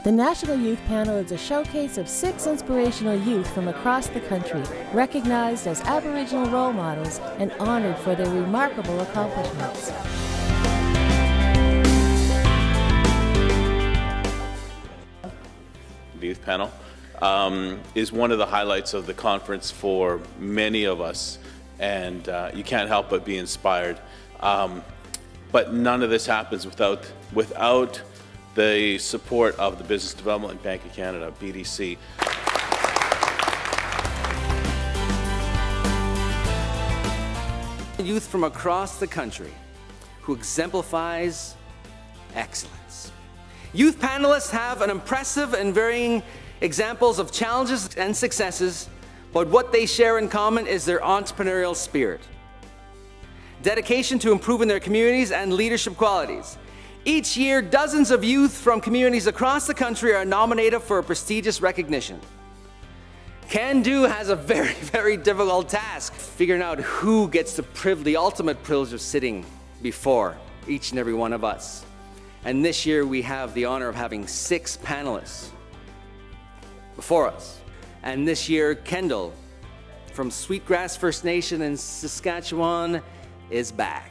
The National Youth Panel is a showcase of 6 inspirational youth from across the country, recognized as Aboriginal role models and honored for their remarkable accomplishments. The Youth Panel is one of the highlights of the conference for many of us, and you can't help but be inspired. But none of this happens without the support of the Business Development Bank of Canada, BDC. Youth from across the country who exemplifies excellence. Youth panelists have an impressive and varying examples of challenges and successes, but what they share in common is their entrepreneurial spirit, dedication to improving their communities, and leadership qualities. Each year, dozens of youth from communities across the country are nominated for a prestigious recognition. Can Do has a very, very difficult task, figuring out who gets the ultimate privilege of sitting before each and every one of us. And this year, we have the honor of having 6 panelists before us. And this year, Kendall from Sweetgrass First Nation in Saskatchewan is back.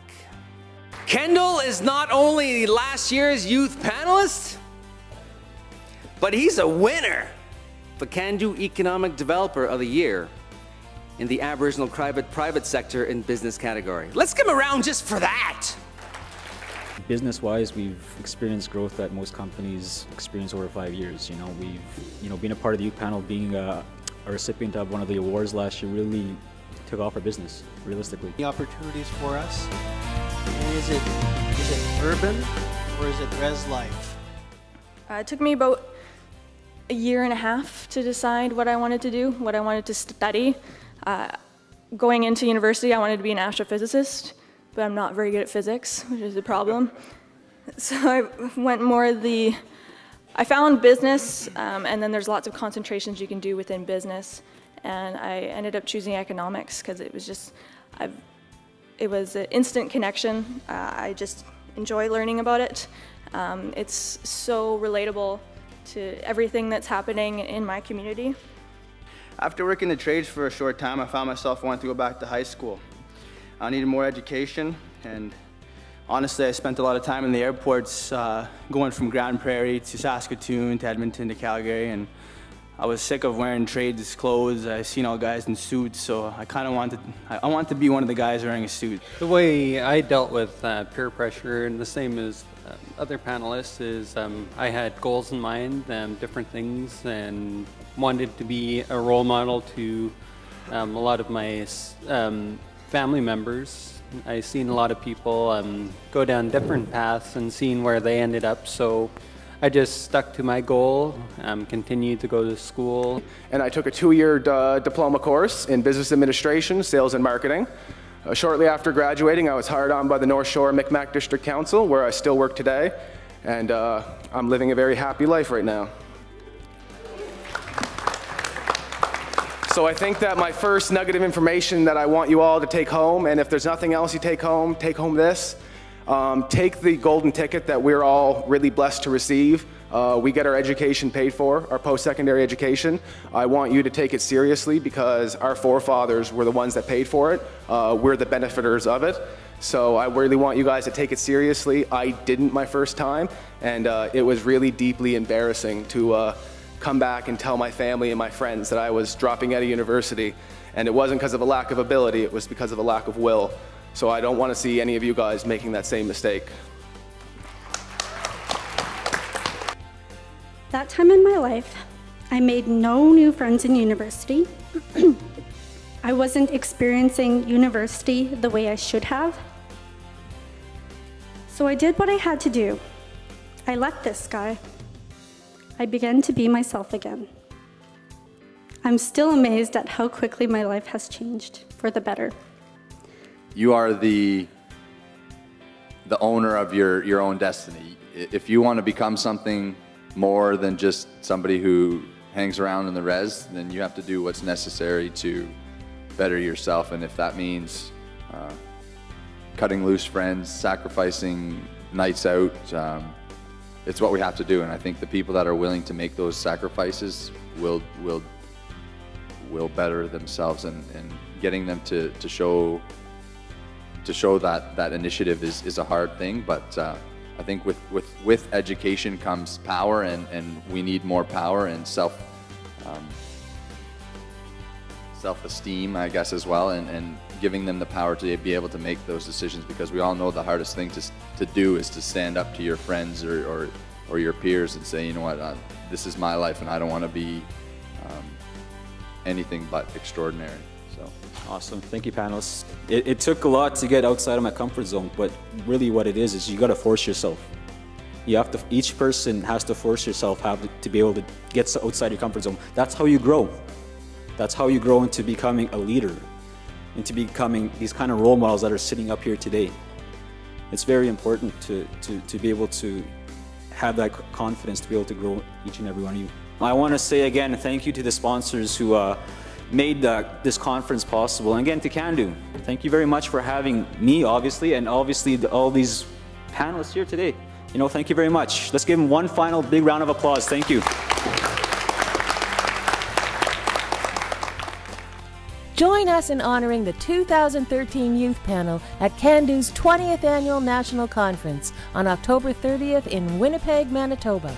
Kendall is not only last year's youth panelist, but he's a winner for Can Do Economic Developer of the Year in the Aboriginal private sector in business category. Let's give him a round just for that. Business-wise, we've experienced growth that most companies experience over 5 years. We've been a part of the youth panel, being a recipient of one of the awards last year, really took off our business, realistically. The opportunities for us, and is it urban or is it res life? It took me about a year and a half to decide what I wanted to do, what I wanted to study. Going into university, I wanted to be an astrophysicist, but I'm not very good at physics, which is a problem. So I went more I found business, and then there's lots of concentrations you can do within business. And I ended up choosing economics because it was just, it was an instant connection. I just enjoy learning about it. It's so relatable to everything that's happening in my community. After working the trades for a short time, I found myself wanting to go back to high school. I needed more education, and honestly, I spent a lot of time in the airports, going from Grand Prairie to Saskatoon to Edmonton to Calgary, and I was sick of wearing trades clothes. I seen all guys in suits, so I kind of wanted to be one of the guys wearing a suit. The way I dealt with peer pressure, and the same as other panelists, is I had goals in mind, different things, and wanted to be a role model to a lot of my family members. I've seen a lot of people go down different paths and seen where they ended up, so I just stuck to my goal, continued to go to school. And I took a 2-year diploma course in business administration, sales and marketing. Shortly after graduating, I was hired on by the North Shore Micmac District Council, where I still work today, and I'm living a very happy life right now. So I think that my first nugget of information that I want you all to take home, and if there's nothing else you take home this. Take the golden ticket that we're all really blessed to receive. We get our education paid for, our post-secondary education. I want you to take it seriously because our forefathers were the ones that paid for it. We're the benefiters of it. So I really want you guys to take it seriously. I didn't my first time, and it was really deeply embarrassing to come back and tell my family and my friends that I was dropping out of university. And it wasn't because of a lack of ability, it was because of a lack of will. So I don't want to see any of you guys making that same mistake. That time in my life, I made no new friends in university. I wasn't experiencing university the way I should have. So I did what I had to do. I left this guy. I began to be myself again. I'm still amazed at how quickly my life has changed for the better. You are the owner of your own destiny. If you want to become something more than just somebody who hangs around in the res, then you have to do what's necessary to better yourself. And if that means cutting loose friends, sacrificing nights out, it's what we have to do. And I think the people that are willing to make those sacrifices will better themselves, and getting them to show that initiative is a hard thing. But I think with education comes power, and we need more power and self-esteem, I guess, as well, and giving them the power to be able to make those decisions, because we all know the hardest thing to do is to stand up to your friends or your peers and say, you know what, this is my life and I don't want to be anything but extraordinary. So awesome. Thank you, panelists. It took a lot to get outside of my comfort zone, but really what it is you got to force yourself. You have to, each person has to force yourself to be able to get outside your comfort zone. That's how you grow. That's how you grow into becoming a leader, into becoming these kind of role models that are sitting up here today. It's very important to be able to have that confidence to be able to grow each and every one of you. I want to say again, thank you to the sponsors who made this conference possible. And again, to Can-Do, thank you very much for having me, obviously, and obviously all these panelists here today. You know, thank you very much. Let's give them one final big round of applause. Thank you. Join us in honoring the 2013 Youth Panel at Can-Do's 20th Annual National Conference on October 30th in Winnipeg, Manitoba.